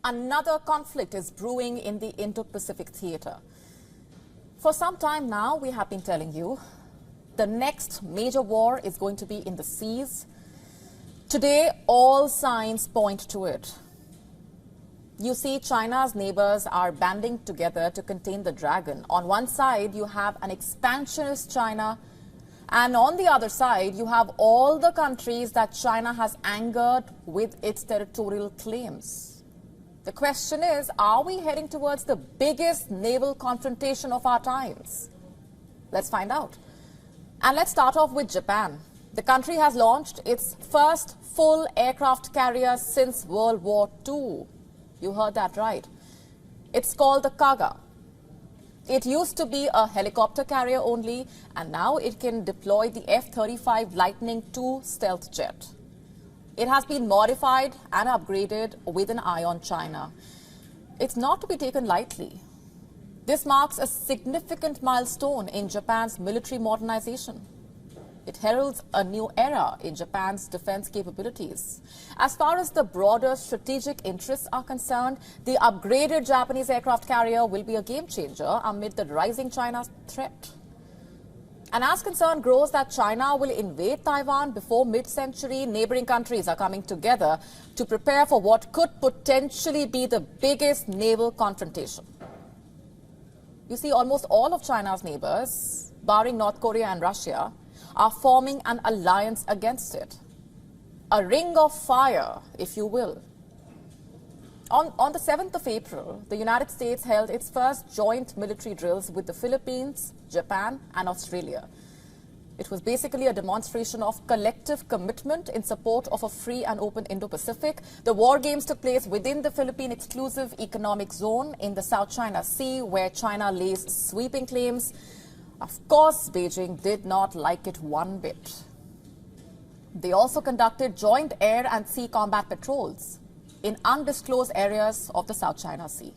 Another conflict is brewing in the Indo-Pacific theater. For some time now, we have been telling you the next major war is going to be in the seas. Today, all signs point to it. You see, China's neighbors are banding together to contain the dragon. On one side, you have an expansionist China, and on the other side, you have all the countries that China has angered with its territorial claims. The question is, are we heading towards the biggest naval confrontation of our times? Let's find out. And let's start off with Japan. The country has launched its first full aircraft carrier since World War II. You heard that right. It's called the Kaga. It used to be a helicopter carrier only, and now it can deploy the F-35 Lightning II stealth jet. It has been modified and upgraded with an eye on China. It's not to be taken lightly. This marks a significant milestone in Japan's military modernization. It heralds a new era in Japan's defense capabilities. As far as the broader strategic interests are concerned, the upgraded Japanese aircraft carrier will be a game changer amid the rising China threat. And as concern grows that China will invade Taiwan before mid-century, neighboring countries are coming together to prepare for what could potentially be the biggest naval confrontation. You see, almost all of China's neighbors, barring North Korea and Russia, are forming an alliance against it. A ring of fire, if you will. On the 7th of April, the United States held its first joint military drills with the Philippines, Japan, and Australia. It was basically a demonstration of collective commitment in support of a free and open Indo-Pacific. The war games took place within the Philippine Exclusive Economic Zone in the South China Sea, where China lays sweeping claims. Of course, Beijing did not like it one bit. They also conducted joint air and sea combat patrols in undisclosed areas of the South China Sea.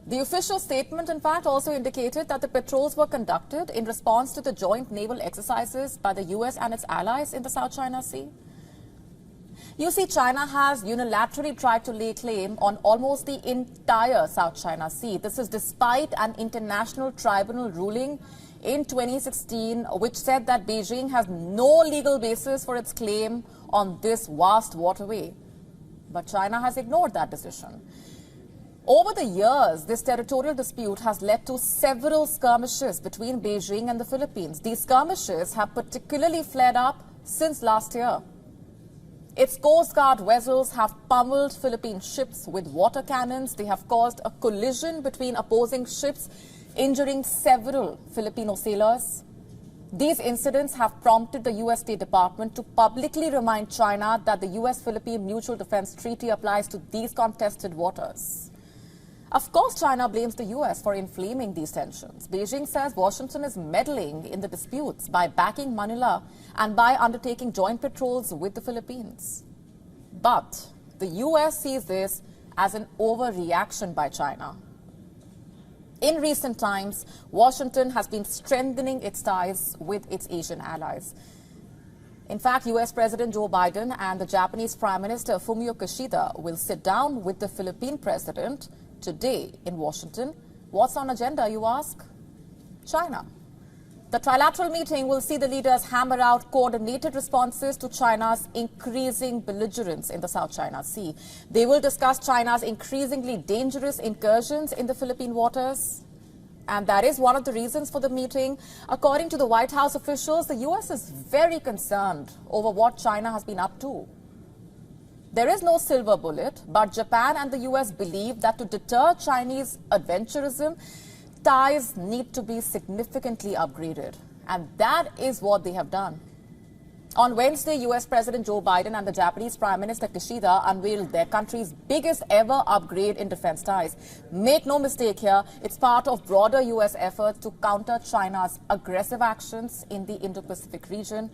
The official statement, in fact, also indicated that the patrols were conducted in response to the joint naval exercises by the US and its allies in the South China Sea. You see, China has unilaterally tried to lay claim on almost the entire South China Sea. This is despite an international tribunal ruling in 2016, which said that Beijing has no legal basis for its claim on this vast waterway. But China has ignored that decision. Over the years, this territorial dispute has led to several skirmishes between Beijing and the Philippines. These skirmishes have particularly flared up since last year. Its Coast Guard vessels have pummeled Philippine ships with water cannons. They have caused a collision between opposing ships, injuring several Filipino sailors. These incidents have prompted the U.S. State Department to publicly remind China that the U.S.-Philippine Mutual Defense Treaty applies to these contested waters. Of course, China blames the U.S. for inflaming these tensions. Beijing says Washington is meddling in the disputes by backing Manila and by undertaking joint patrols with the Philippines. But the U.S. sees this as an overreaction by China. In recent times, Washington has been strengthening its ties with its Asian allies. In fact, U.S. President Joe Biden and the Japanese Prime Minister Fumio Kishida will sit down with the Philippine president today in Washington. What's on agenda, you ask? China. The trilateral meeting will see the leaders hammer out coordinated responses to China's increasing belligerence in the South China Sea. They will discuss China's increasingly dangerous incursions in the Philippine waters. And that is one of the reasons for the meeting. According to the White House officials, the U.S. is very concerned over what China has been up to. There is no silver bullet, but Japan and the U.S. believe that to deter Chinese adventurism, ties need to be significantly upgraded. And that is what they have done. On Wednesday, U.S. President Joe Biden and the Japanese Prime Minister Kishida unveiled their country's biggest ever upgrade in defense ties. Make no mistake here, it's part of broader U.S. efforts to counter China's aggressive actions in the Indo-Pacific region.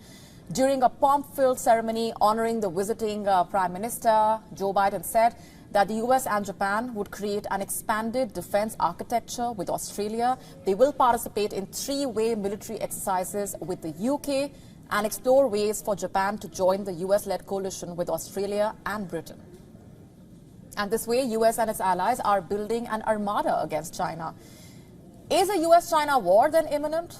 During a pomp-filled ceremony honoring the visiting Prime Minister, Joe Biden said that the U.S. and Japan would create an expanded defense architecture with Australia. They will participate in three-way military exercises with the UK and explore ways for Japan to join the US-led coalition with Australia and Britain. And this way, US and its allies are building an armada against China. Is a US-China war then imminent?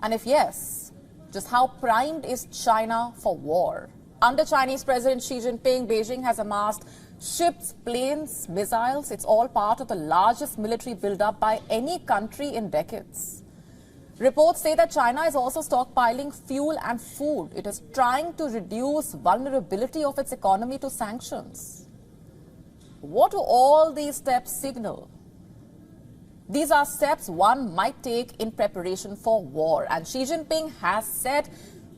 And if yes, just how primed is China for war? Under Chinese President Xi Jinping, Beijing has amassed ships, planes, missiles. It's all part of the largest military buildup by any country in decades. Reports say that China is also stockpiling fuel and food. It is trying to reduce vulnerability of its economy to sanctions. What do all these steps signal? These are steps one might take in preparation for war. And Xi Jinping has said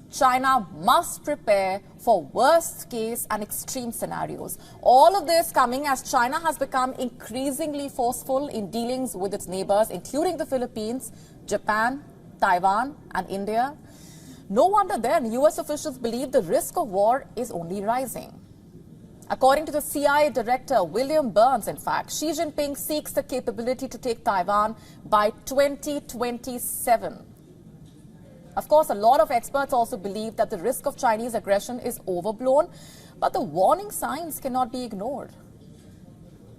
China must prepare for worst case and extreme scenarios. All of this coming as China has become increasingly forceful in dealings with its neighbors, including the Philippines, Japan, Taiwan and India. No wonder then US officials believe the risk of war is only rising. According to the CIA director, William Burns, in fact, Xi Jinping seeks the capability to take Taiwan by 2027. Of course, a lot of experts also believe that the risk of Chinese aggression is overblown, but the warning signs cannot be ignored.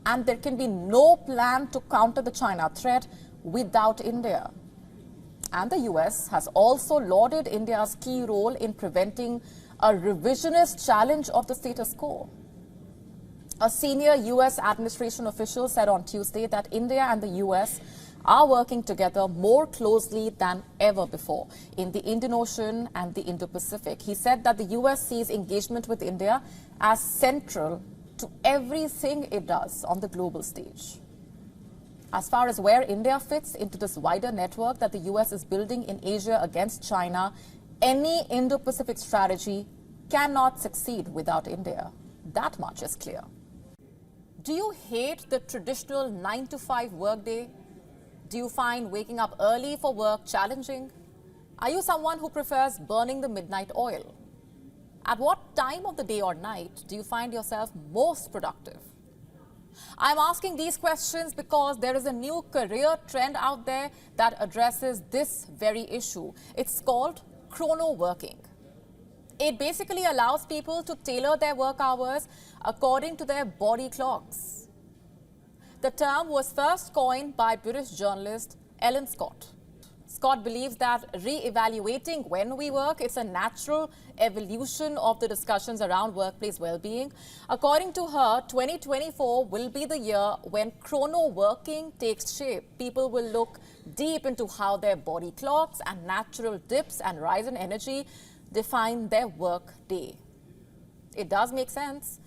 And there can be no plan to counter the China threat without India. And the US has also lauded India's key role in preventing a revisionist challenge of the status quo. A senior US administration official said on Tuesday that India and the US are working together more closely than ever before in the Indian Ocean and the Indo-Pacific. He said that the US sees engagement with India as central to everything it does on the global stage. As far as where India fits into this wider network that the US is building in Asia against China, any Indo-Pacific strategy cannot succeed without India. That much is clear. Do you hate the traditional 9-to-5 workday? Do you find waking up early for work challenging? Are you someone who prefers burning the midnight oil? At what time of the day or night do you find yourself most productive? I'm asking these questions because there is a new career trend out there that addresses this very issue. It's called chrono working. It basically allows people to tailor their work hours according to their body clocks. The term was first coined by British journalist Ellen Scott. Scott believes that re-evaluating when we work is a natural evolution of the discussions around workplace well-being. According to her, 2024 will be the year when chrono working takes shape. People will look deep into how their body clocks and natural dips and rise in energy define their work day. It does make sense.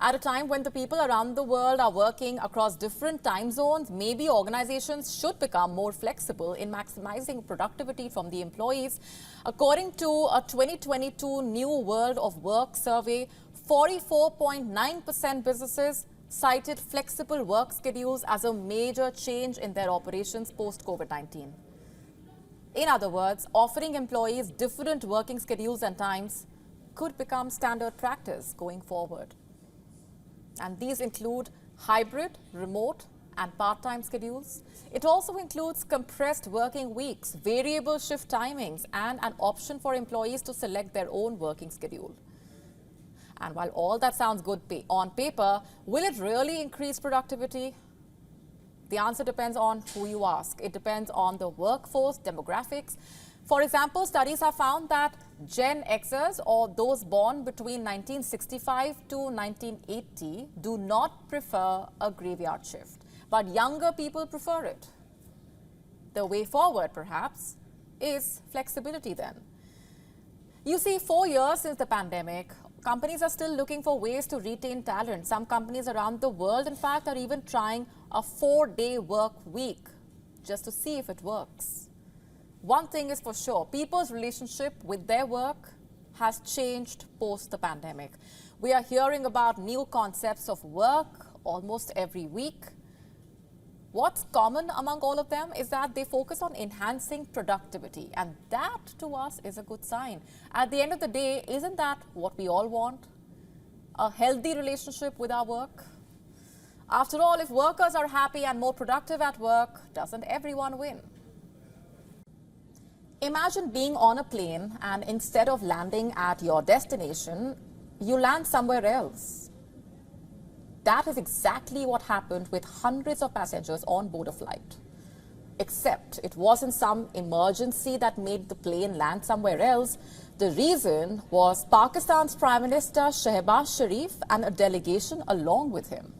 At a time when the people around the world are working across different time zones, maybe organizations should become more flexible in maximizing productivity from the employees. According to a 2022 New World of Work survey, 44.9% businesses cited flexible work schedules as a major change in their operations post-COVID-19. In other words, offering employees different working schedules and times could become standard practice going forward. And these include hybrid, remote, and part-time schedules. It also includes compressed working weeks, variable shift timings, and an option for employees to select their own working schedule. And while all that sounds good on paper, will it really increase productivity? The answer depends on who you ask. It depends on the workforce demographics. For example, studies have found that Gen Xers, or those born between 1965 to 1980, do not prefer a graveyard shift, but younger people prefer it. The way forward, perhaps, is flexibility then. You see, 4 years since the pandemic, companies are still looking for ways to retain talent. Some companies around the world, in fact, are even trying a 4-day work week just to see if it works. One thing is for sure, people's relationship with their work has changed post the pandemic. We are hearing about new concepts of work almost every week. What's common among all of them is that they focus on enhancing productivity, and that to us is a good sign. At the end of the day, isn't that what we all want? A healthy relationship with our work? After all, if workers are happy and more productive at work, doesn't everyone win? Imagine being on a plane and instead of landing at your destination, you land somewhere else. That is exactly what happened with hundreds of passengers on board a flight. Except it wasn't some emergency that made the plane land somewhere else. The reason was Pakistan's Prime Minister Shehbaz Sharif and a delegation along with him.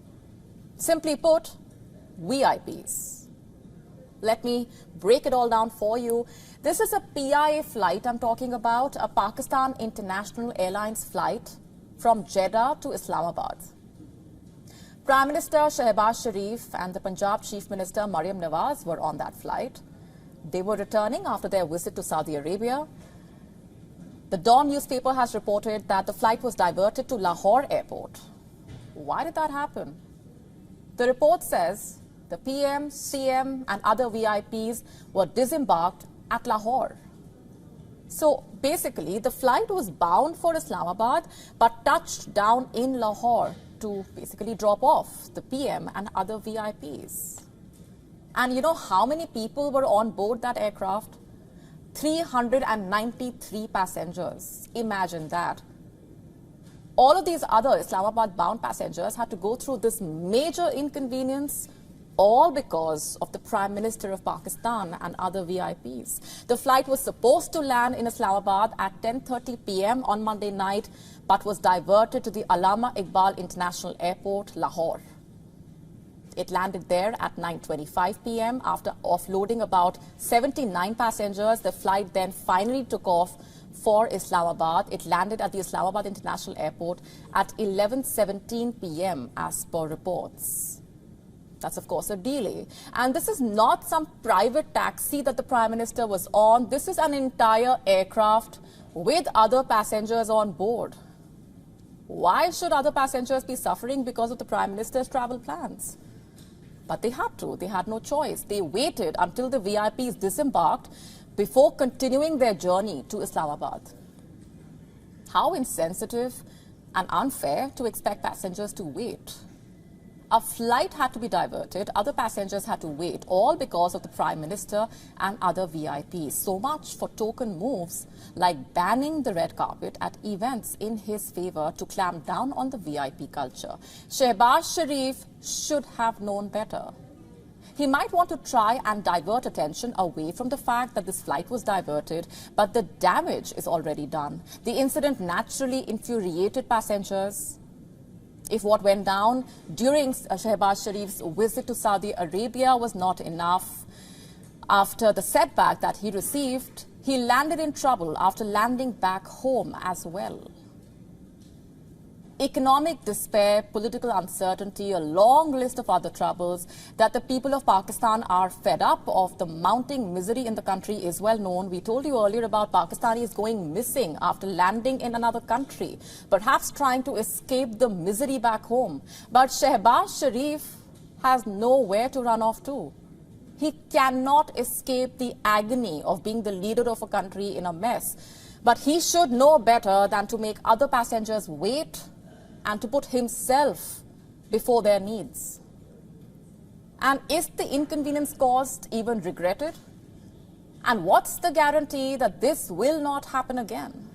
Simply put, VIPs. Let me break it all down for you. This is a PIA flight I'm talking about, a Pakistan International Airlines flight from Jeddah to Islamabad. Prime Minister Shehbaz Sharif and the Punjab Chief Minister Maryam Nawaz were on that flight. They were returning after their visit to Saudi Arabia. The Dawn newspaper has reported that the flight was diverted to Lahore airport. Why did that happen? The report says the PM, CM and other VIPs were disembarked at Lahore. So basically, the flight was bound for Islamabad but touched down in Lahore to basically drop off the PM and other VIPs. And you know how many people were on board that aircraft? 393 passengers. Imagine that. All of these other Islamabad-bound passengers had to go through this major inconvenience, all because of the Prime Minister of Pakistan and other VIPs. The flight was supposed to land in Islamabad at 10:30 p.m. on Monday night, but was diverted to the Allama Iqbal International Airport, Lahore. It landed there at 9:25 p.m. After offloading about 79 passengers. The flight then finally took off for Islamabad. It landed at the Islamabad International Airport at 11:17 p.m. as per reports. That's, of course, a delay. And this is not some private taxi that the Prime Minister was on. This is an entire aircraft with other passengers on board. Why should other passengers be suffering because of the Prime Minister's travel plans? But they had to. They had no choice. They waited until the VIPs disembarked before continuing their journey to Islamabad. How insensitive and unfair to expect passengers to wait. A flight had to be diverted, other passengers had to wait, all because of the Prime Minister and other VIPs. So much for token moves like banning the red carpet at events in his favor to clamp down on the VIP culture. Shehbaz Sharif should have known better. He might want to try and divert attention away from the fact that this flight was diverted, but the damage is already done. The incident naturally infuriated passengers. If what went down during Shehbaz Sharif's visit to Saudi Arabia was not enough, after the setback that he received, he landed in trouble after landing back home as well. Economic despair, political uncertainty, a long list of other troubles that the people of Pakistan are fed up of. The mounting misery in the country is well known. We told you earlier about Pakistanis going missing after landing in another country, perhaps trying to escape the misery back home. But Shehbaz Sharif has nowhere to run off to. He cannot escape the agony of being the leader of a country in a mess. But he should know better than to make other passengers wait and to put himself before their needs. And is the inconvenience caused even regretted? And what's the guarantee that this will not happen again?